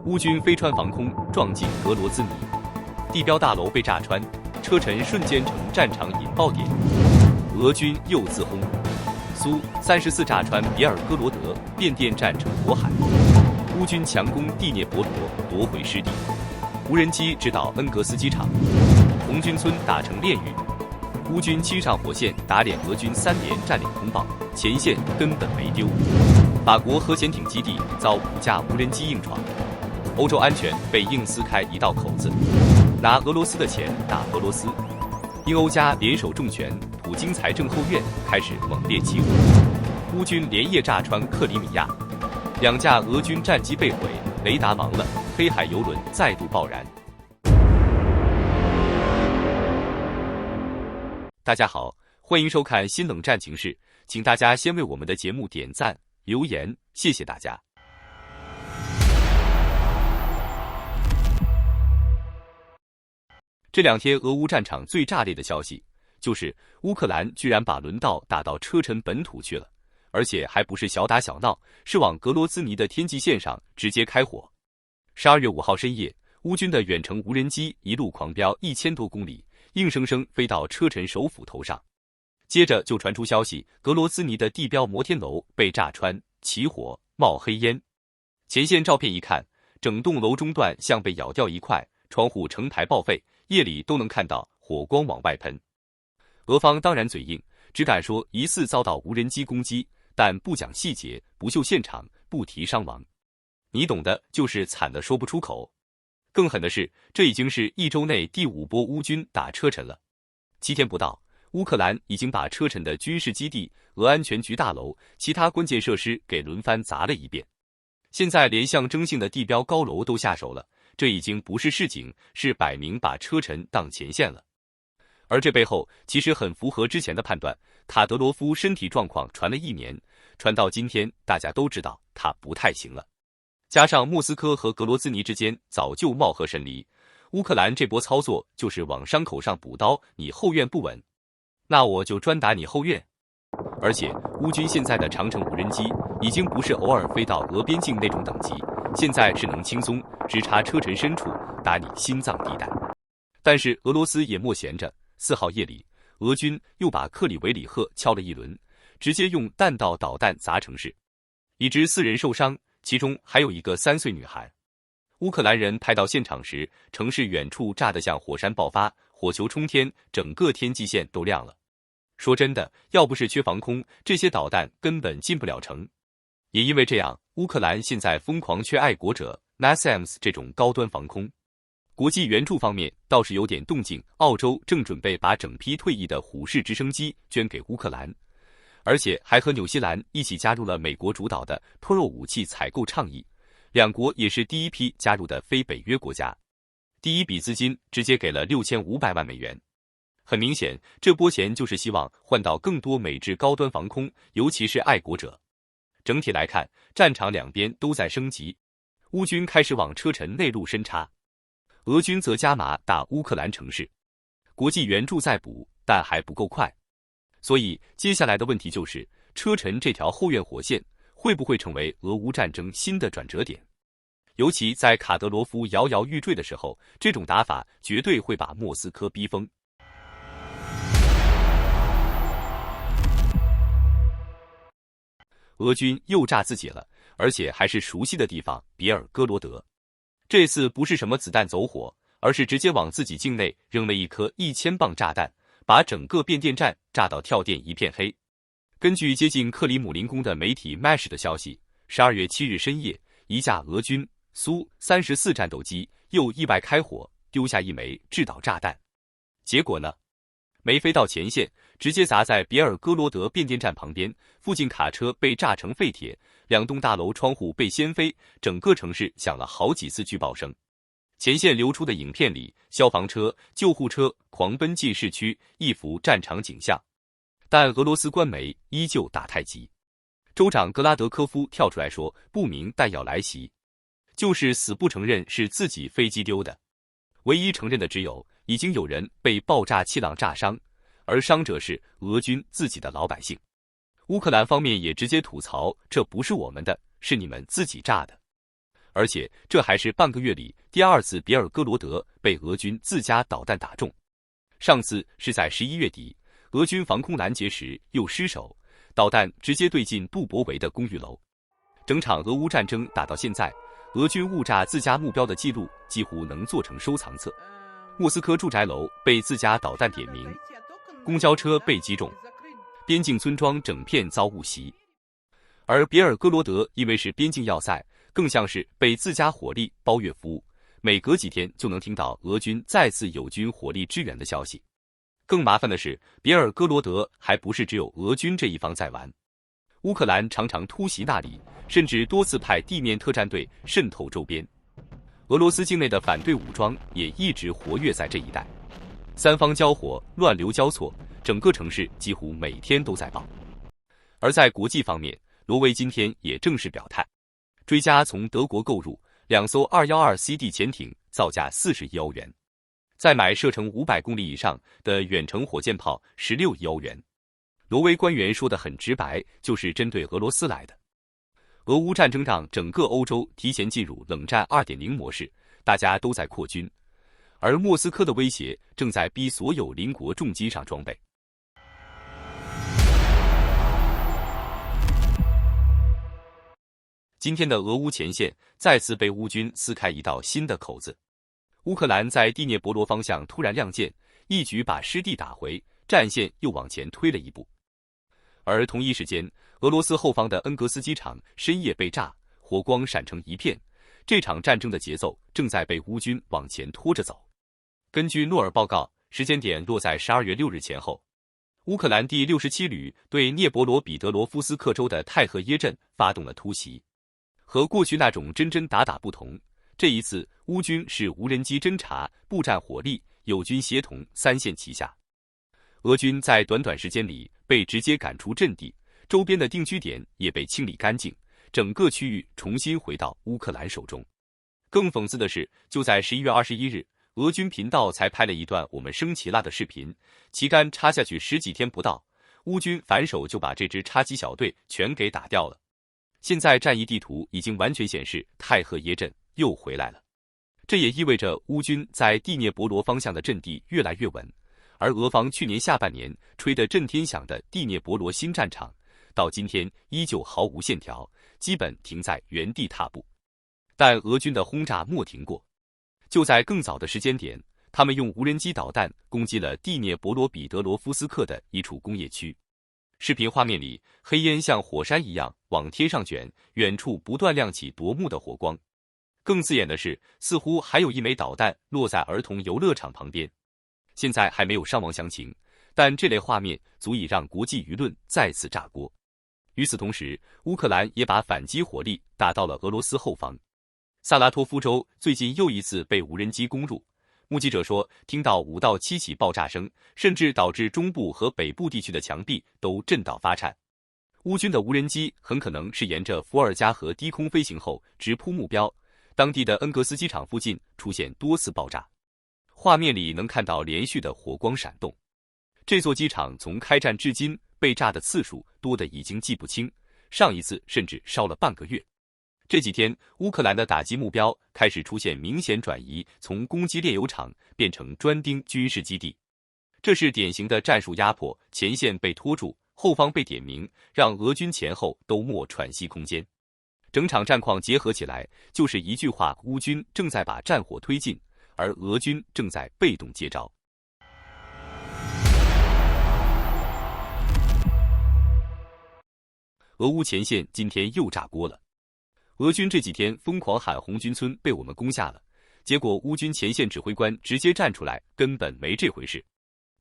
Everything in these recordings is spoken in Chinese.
乌军飞穿防空撞进格罗兹尼，地标大楼被炸穿，车臣瞬间成战场引爆点。俄军又自轰，苏34炸穿别尔哥罗德，变电站成火海。乌军强攻第聂伯罗，夺回失地。无人机直捣恩格斯机场，红军村打成炼狱。乌军亲上火线打脸俄军3连占领空爆，前线根本没丢。法国核潜艇基地遭5架无人机硬闯，欧洲安全被硬撕开一道口子。拿俄罗斯的钱打俄罗斯，英欧加联手重拳，普京财政后院开始猛烈起火。乌军连夜炸穿克里米亚，2架俄军战机被毁，雷达亡了，黑海油轮再度爆燃。大家好，欢迎收看新冷战情事，请大家先为我们的节目点赞、留言，谢谢大家。这2天俄乌战场最炸裂的消息，就是乌克兰居然把轮道打到车臣本土去了，而且还不是小打小闹，是往格罗兹尼的天际线上直接开火。12月5号深夜，乌军的远程无人机一路狂飙1000多公里，硬生生飞到车臣首府头上。接着就传出消息，格罗兹尼的地标摩天楼被炸穿、起火、冒黑烟。前线照片一看，整栋楼中段像被咬掉一块，窗户成排报废，夜里都能看到火光往外喷。俄方当然嘴硬，只敢说疑似遭到无人机攻击，但不讲细节，不秀现场，不提伤亡。你懂的，就是惨的说不出口。更狠的是，这已经是1周内第5波乌军打车臣了。7天不到，乌克兰已经把车臣的军事基地、俄安全局大楼、其他关键设施给轮番砸了一遍。现在连象征性的地标高楼都下手了，这已经不是示警，是摆明把车臣当前线了。而这背后其实很符合之前的判断，卡德罗夫身体状况传了1年，传到今天大家都知道他不太行了。加上莫斯科和格罗兹尼之间早就貌合神离，乌克兰这波操作就是往伤口上补刀，你后院不稳，那我就专打你后院。而且乌军现在的长城无人机已经不是偶尔飞到俄边境那种等级，现在是能轻松直插车臣深处，打你心脏地带。但是俄罗斯也莫闲着，4号夜里，俄军又把克里维里赫敲了一轮，直接用弹道导弹砸城市，已致4人受伤，其中还有一个3岁女孩。乌克兰人拍到现场时，城市远处炸得像火山爆发，火球冲天，整个天际线都亮了。说真的，要不是缺防空，这些导弹根本进不了城。也因为这样，乌克兰现在疯狂缺爱国者 NASAMS 这种高端防空。国际援助方面倒是有点动静，澳洲正准备把整批退役的虎式直升机捐给乌克兰，而且还和纽西兰一起加入了美国主导的 Pro 武器采购倡议，2国也是第一批加入的非北约国家。第一笔资金直接给了6500万美元。很明显，这波钱就是希望换到更多美制高端防空，尤其是爱国者。整体来看，战场两边都在升级，乌军开始往车臣内陆深插，俄军则加码打乌克兰城市。国际援助在补，但还不够快。所以接下来的问题就是，车臣这条后院火线会不会成为俄乌战争新的转折点？尤其在卡德罗夫摇摇欲坠的时候，这种打法绝对会把莫斯科逼疯。俄军又炸自己了，而且还是熟悉的地方别尔哥罗德。这次不是什么子弹走火，而是直接往自己境内扔了一颗1000磅炸弹，把整个变电站炸到跳电一片黑。根据接近克里姆林宫的媒体 Mesh 的消息，12月7日深夜，一架俄军苏34战斗机又意外开火，丢下一枚制导炸弹。结果呢？没飞到前线，直接砸在别尔哥罗德变电站旁边，附近卡车被炸成废铁，2栋大楼窗户被掀飞，整个城市响了好几次巨爆声。前线流出的影片里，消防车、救护车狂奔进市区，一幅战场景象。但俄罗斯官媒依旧打太极。州长格拉德科夫跳出来说，不明弹药来袭，就是死不承认是自己飞机丢的。唯一承认的只有已经有人被爆炸气浪炸伤，而伤者是俄军自己的老百姓。乌克兰方面也直接吐槽，这不是我们的，是你们自己炸的。而且这还是半个月里第二次别尔哥罗德被俄军自家导弹打中。上次是在11月底，俄军防空拦截时又失手，导弹直接对进杜博维的公寓楼。整场俄乌战争打到现在，俄军误炸自家目标的记录几乎能做成收藏册。莫斯科住宅楼被自家导弹点名，公交车被击中，边境村庄整片遭误袭。而别尔哥罗德因为是边境要塞，更像是被自家火力包月服务，每隔几天就能听到俄军再次友军火力支援的消息。更麻烦的是，别尔哥罗德还不是只有俄军这一方在玩，乌克兰常常突袭那里，甚至多次派地面特战队渗透周边。俄罗斯境内的反对武装也一直活跃在这一带，三方交火，乱流交错，整个城市几乎每天都在爆。而在国际方面，挪威今天也正式表态，追加从德国购入2艘212CD 潜艇，造价40亿欧元，再买射程500公里以上的远程火箭炮16亿欧元。挪威官员说得很直白，就是针对俄罗斯来的。俄乌战争让整个欧洲提前进入冷战 2.0 模式，大家都在扩军，而莫斯科的威胁正在逼所有邻国重机上装备。今天的俄乌前线再次被乌军撕开一道新的口子。乌克兰在第聂伯罗方向突然亮剑，一举把失地打回，战线又往前推了一步。而同一时间，俄罗斯后方的恩格斯机场深夜被炸，火光闪成一片。这场战争的节奏正在被乌军往前拖着走。根据诺尔报告，时间点落在12月6日前后，乌克兰第67旅对聂伯罗彼得罗夫斯克州的泰赫耶镇发动了突袭。和过去那种真真打打不同，这一次乌军是无人机侦察、步战火力、友军协同三线齐下。俄军在短短时间里被直接赶出阵地，周边的定居点也被清理干净，整个区域重新回到乌克兰手中。更讽刺的是，就在11月21日，俄军频道才拍了一段我们升旗啦的视频，旗杆插下去10几天不到，乌军反手就把这支插旗小队全给打掉了。现在战役地图已经完全显示泰赫耶镇又回来了，这也意味着乌军在第聂伯罗方向的阵地越来越稳。而俄方去年下半年吹得震天响的第聂伯罗新战场，到今天依旧毫无线条，基本停在原地踏步。但俄军的轰炸没停过，就在更早的时间点，他们用无人机导弹攻击了第聂伯罗彼得罗夫斯克的一处工业区。视频画面里，黑烟像火山一样往天上卷，远处不断亮起夺目的火光。更刺眼的是，似乎还有一枚导弹落在儿童游乐场旁边。现在还没有伤亡详情，但这类画面足以让国际舆论再次炸锅。与此同时，乌克兰也把反击火力打到了俄罗斯后方。萨拉托夫州最近又一次被无人机攻入，目击者说听到5到7起爆炸声，甚至导致中部和北部地区的墙壁都震到发颤。乌军的无人机很可能是沿着伏尔加河低空飞行后直扑目标，当地的恩格斯机场附近出现多次爆炸。画面里能看到连续的火光闪动，这座机场从开战至今被炸的次数多得已经记不清，上一次甚至烧了半个月。这几天，乌克兰的打击目标开始出现明显转移，从攻击炼油厂变成专盯军事基地。这是典型的战术压迫，前线被拖住，后方被点名，让俄军前后都没喘息空间。整场战况结合起来，就是一句话：乌军正在把战火推进，而俄军正在被动接招。俄乌前线今天又炸锅了，俄军这几天疯狂喊红军村被我们攻下了，结果乌军前线指挥官直接站出来，根本没这回事。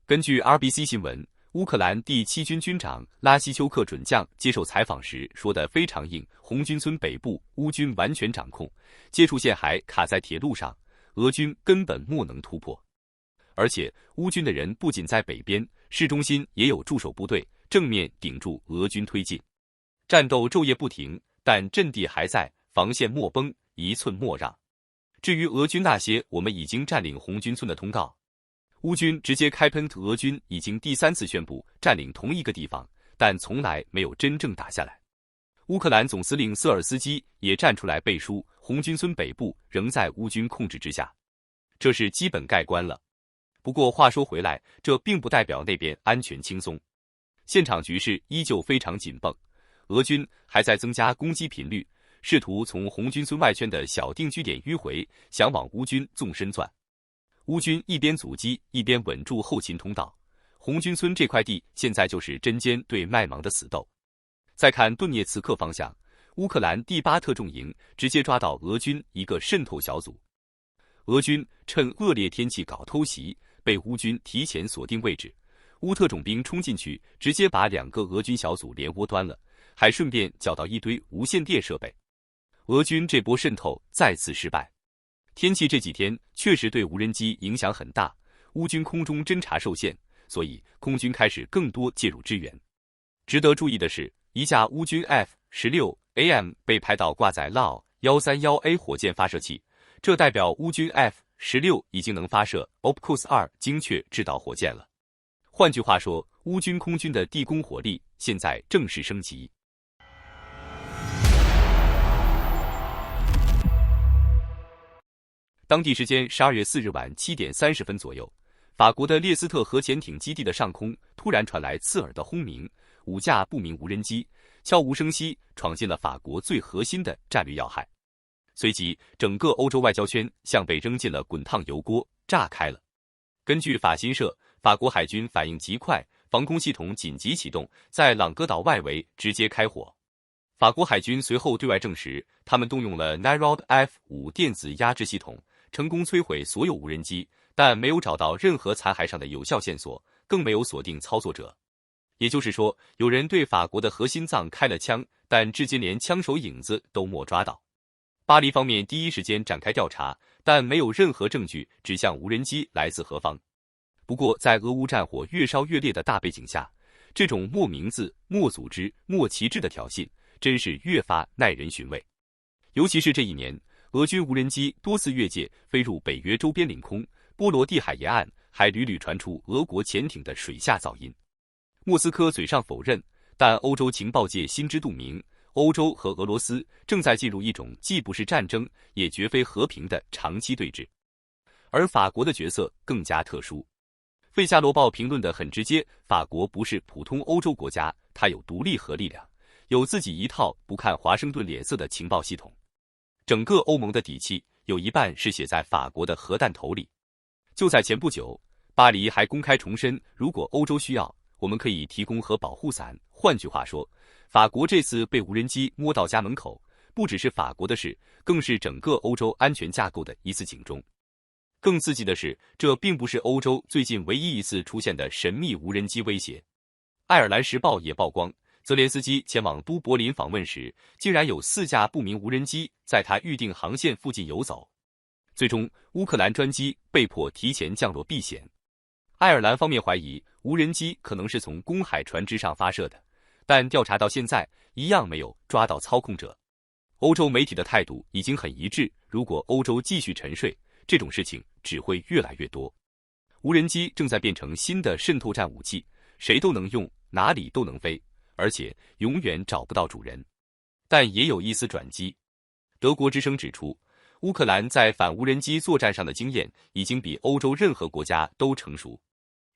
根据 RBC 新闻，乌克兰第7军军长拉希丘克准将接受采访时说得非常硬，红军村北部乌军完全掌控，接触线还卡在铁路上，俄军根本莫能突破。而且乌军的人不仅在北边，市中心也有驻守部队，正面顶住俄军推进。战斗昼夜不停，但阵地还在，防线莫崩，一寸莫让。至于俄军那些我们已经占领红军村的通告，乌军直接开喷，俄军已经第3次宣布占领同一个地方，但从来没有真正打下来。乌克兰总司令瑟尔斯基也站出来背书，红军村北部仍在乌军控制之下，这是基本盖棺了。不过话说回来，这并不代表那边安全轻松，现场局势依旧非常紧绷，俄军还在增加攻击频率，试图从红军村外圈的小定居点迂回，想往乌军纵深钻。乌军一边阻击，一边稳住后勤通道。红军村这块地现在就是针尖对麦芒的死斗。再看顿涅茨克方向，乌克兰第8特种营直接抓到俄军一个渗透小组，俄军趁恶劣天气搞偷袭，被乌军提前锁定位置，乌特种兵冲进去，直接把2个俄军小组连窝端了，还顺便缴到一堆无线电设备。俄军这波渗透再次失败。天气这几天确实对无人机影响很大，乌军空中侦察受限，所以空军开始更多介入支援。值得注意的是，一架乌军 F-16AM 被拍到挂载 LAO-131A 火箭发射器，这代表乌军 F-16已经能发射 OPCOS-2 精确制导火箭了。换句话说，乌军空军的地攻火力现在正式升级。当地时间12月4日晚7点30分左右，法国的列斯特核潜艇基地的上空突然传来刺耳的轰鸣，5架不明无人机悄无声息闯进了法国最核心的战略要害。随即，整个欧洲外交圈像被扔进了滚烫油锅，炸开了。根据法新社，法国海军反应极快，防空系统紧急启动，在朗格岛外围直接开火。法国海军随后对外证实，他们动用了 Nirod F5 电子压制系统，成功摧毁所有无人机，但没有找到任何残骸上的有效线索，更没有锁定操作者。也就是说，有人对法国的核心脏开了枪，但至今连枪手影子都没抓到。巴黎方面第一时间展开调查，但没有任何证据指向无人机来自何方。不过，在俄乌战火越烧越烈的大背景下，这种没名字、没组织、没旗帜的挑衅，真是越发耐人寻味。尤其是这一年，俄军无人机多次越界飞入北约周边领空，波罗的海沿岸还屡屡传出俄国潜艇的水下噪音。莫斯科嘴上否认，但欧洲情报界心知肚明，欧洲和俄罗斯正在进入一种既不是战争，也绝非和平的长期对峙。而法国的角色更加特殊。《费加罗报》评论得很直接，法国不是普通欧洲国家，它有独立核力量，有自己一套不看华盛顿脸色的情报系统。整个欧盟的底气有一半是写在法国的核弹头里。就在前不久，巴黎还公开重申，如果欧洲需要，我们可以提供核保护伞。换句话说，法国这次被无人机摸到家门口，不只是法国的事，更是整个欧洲安全架构的一次警钟。更刺激的是，这并不是欧洲最近唯一一次出现的神秘无人机威胁。爱尔兰时报也曝光，泽连斯基前往都柏林访问时，竟然有4架不明无人机在他预定航线附近游走。最终，乌克兰专机被迫提前降落避险。爱尔兰方面怀疑无人机可能是从公海船只上发射的，但调查到现在一样没有抓到操控者。欧洲媒体的态度已经很一致，如果欧洲继续沉睡，这种事情只会越来越多。无人机正在变成新的渗透战武器，谁都能用，哪里都能飞，而且永远找不到主人。但也有一丝转机。德国之声指出，乌克兰在反无人机作战上的经验已经比欧洲任何国家都成熟。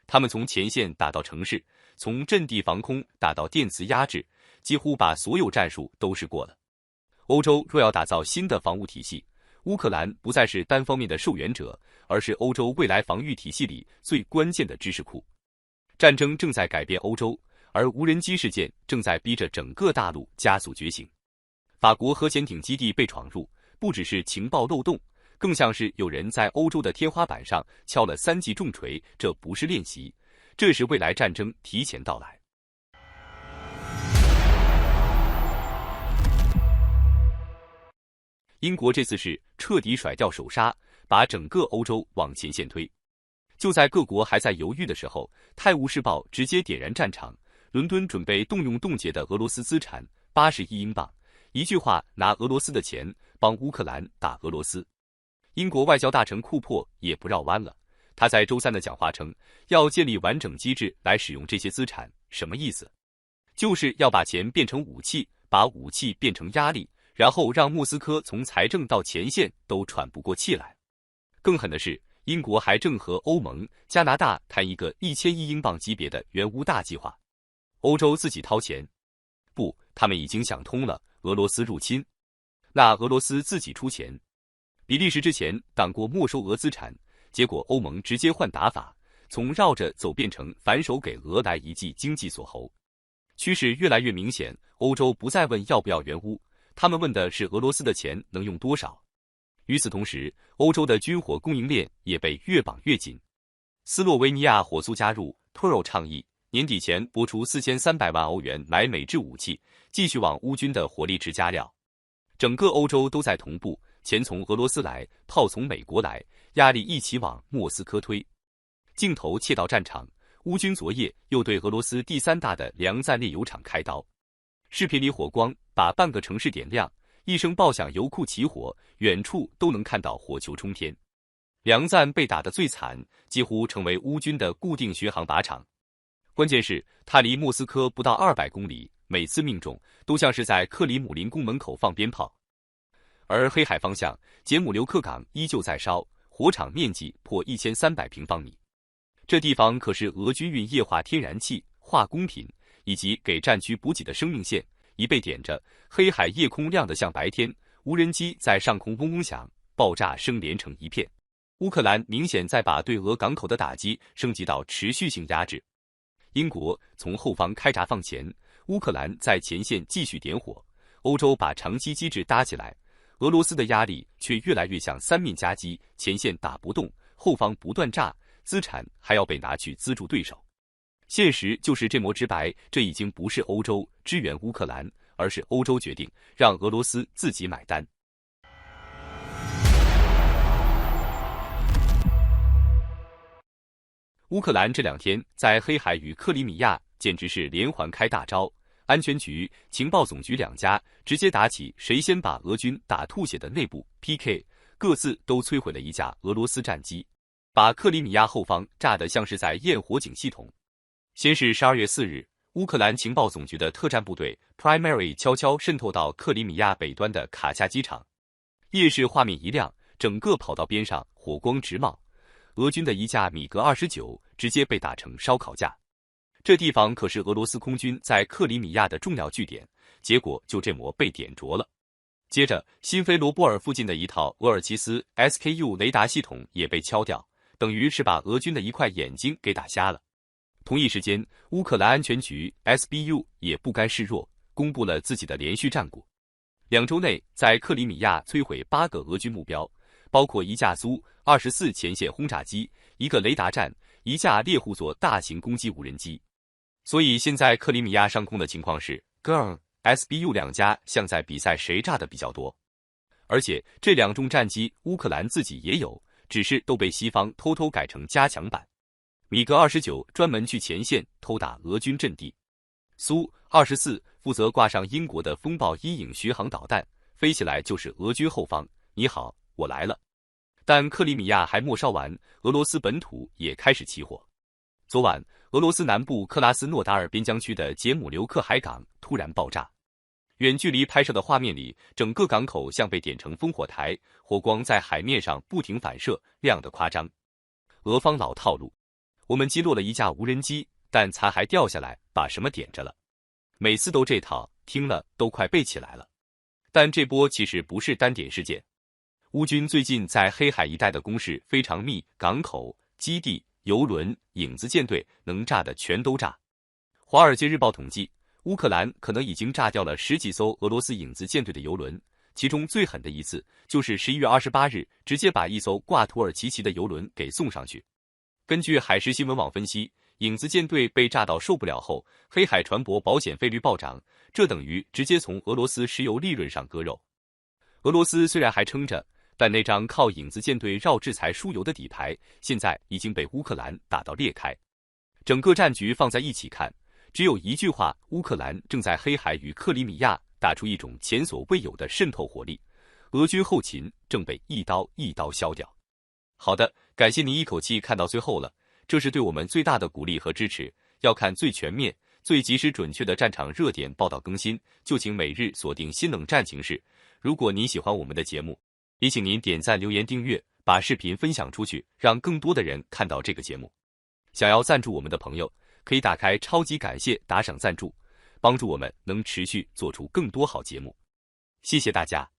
他们从前线打到城市，从阵地防空打到电磁压制，几乎把所有战术都试过了。欧洲若要打造新的防务体系，乌克兰不再是单方面的受援者，而是欧洲未来防御体系里最关键的知识库。战争正在改变欧洲，而无人机事件正在逼着整个大陆加速觉醒。法国核潜艇基地被闯入，不只是情报漏洞，更像是有人在欧洲的天花板上敲了3级重锤，这不是练习，这是未来战争提前到来。英国这次是彻底甩掉手刹，把整个欧洲往前线推。就在各国还在犹豫的时候，《泰晤士报》直接点燃战场，伦敦准备动用冻结的俄罗斯资产80亿英镑，一句话拿俄罗斯的钱帮乌克兰打俄罗斯。英国外交大臣库珀也不绕弯了，他在周3的讲话称，要建立完整机制来使用这些资产，什么意思？就是要把钱变成武器，把武器变成压力，然后让莫斯科从财政到前线都喘不过气来。更狠的是，英国还正和欧盟、加拿大谈一个1000亿英镑级别的援乌大计划。欧洲自己掏钱？不，他们已经想通了，俄罗斯入侵，那俄罗斯自己出钱。比利时之前挡过没收俄资产，结果欧盟直接换打法，从绕着走变成反手给俄来一记经济锁喉。趋势越来越明显，欧洲不再问要不要援乌，他们问的是俄罗斯的钱能用多少。与此同时，欧洲的军火供应链也被越绑越紧。斯洛维尼亚火速加入 TURO 倡议，年底前拨出4300万欧元买美制武器，继续往乌军的火力值加料。整个欧洲都在同步，钱从俄罗斯来，炮从美国来，压力一起往莫斯科推。镜头切到战场，乌军昨夜又对俄罗斯第3大的梁赞炼油厂开刀。视频里火光把半个城市点亮，一声爆响，油库起火，远处都能看到火球冲天。梁赞被打得最惨，几乎成为乌军的固定巡航靶场。关键是它离莫斯科不到200公里，每次命中都像是在克里姆林宫门口放鞭炮。而黑海方向，杰姆留克港依旧在烧，火场面积破1300平方米。这地方可是俄军运液化天然气、化工品以及给战区补给的生命线，一被点着，黑海夜空亮得像白天，无人机在上空嗡嗡响，爆炸声连成一片。乌克兰明显在把对俄港口的打击升级到持续性压制。英国从后方开闸放钱，乌克兰在前线继续点火，欧洲把长期机制搭起来，俄罗斯的压力却越来越像3面夹击，前线打不动，后方不断炸，资产还要被拿去资助对手。现实就是这么直白，这已经不是欧洲支援乌克兰，而是欧洲决定让俄罗斯自己买单。乌克兰这2天在黑海与克里米亚简直是连环开大招，安全局、情报总局2家直接打起谁先把俄军打吐血的内部 PK， 各自都摧毁了一架俄罗斯战机，把克里米亚后方炸得像是在验火警系统。先是12月4日，乌克兰情报总局的特战部队 Primary 悄悄渗透到克里米亚北端的卡恰机场，夜视画面一亮，整个跑道边上火光直冒，俄军的一架米格29直接被打成烧烤架。这地方可是俄罗斯空军在克里米亚的重要据点，结果就这么被点着了。接着，新菲罗波尔附近的一套俄尔齐斯 SKU 雷达系统也被敲掉，等于是把俄军的一块眼睛给打瞎了。同一时间，乌克兰安全局 SBU 也不甘示弱，公布了自己的连续战果。2周内，在克里米亚摧毁8个俄军目标，包括一架苏24前线轰炸机、一个雷达站、一架猎户座大型攻击无人机。所以现在克里米亚上空的情况是 GERM、SBU 2家像在比赛谁炸的比较多。而且这2种战机乌克兰自己也有，只是都被西方偷偷改成加强版。米格29专门去前线偷打俄军阵地，苏24负责挂上英国的风暴阴影巡航导弹，飞起来就是俄军后方，你好，我来了。但克里米亚还没烧完，俄罗斯本土也开始起火。昨晚，俄罗斯南部克拉斯诺达尔边疆区的杰姆留克海港突然爆炸，远距离拍摄的画面里，整个港口像被点成烽火台，火光在海面上不停反射，亮得夸张。俄方老套路，我们击落了一架无人机，但残骸掉下来，把什么点着了。每次都这套，听了都快背起来了。但这波其实不是单点事件，乌军最近在黑海一带的攻势非常密，港口、基地、油轮、影子舰队能炸的全都炸。华尔街日报统计，乌克兰可能已经炸掉了10几艘俄罗斯影子舰队的油轮，其中最狠的一次就是11月28日，直接把一艘挂土耳其旗的油轮给送上去。根据海事新闻网分析，影子舰队被炸到受不了后，黑海船舶保险费率暴涨，这等于直接从俄罗斯石油利润上割肉。俄罗斯虽然还撑着，但那张靠影子舰队绕制裁输油的底牌，现在已经被乌克兰打到裂开。整个战局放在一起看，只有一句话：乌克兰正在黑海与克里米亚打出一种前所未有的渗透火力，俄军后勤正被一刀一刀削掉。好的，感谢您一口气看到最后了，这是对我们最大的鼓励和支持。要看最全面、最及时准确的战场热点报道更新，就请每日锁定新冷战情势。如果您喜欢我们的节目，也请您点赞、留言、订阅，把视频分享出去，让更多的人看到这个节目。想要赞助我们的朋友，可以打开超级感谢打赏赞助，帮助我们能持续做出更多好节目。谢谢大家。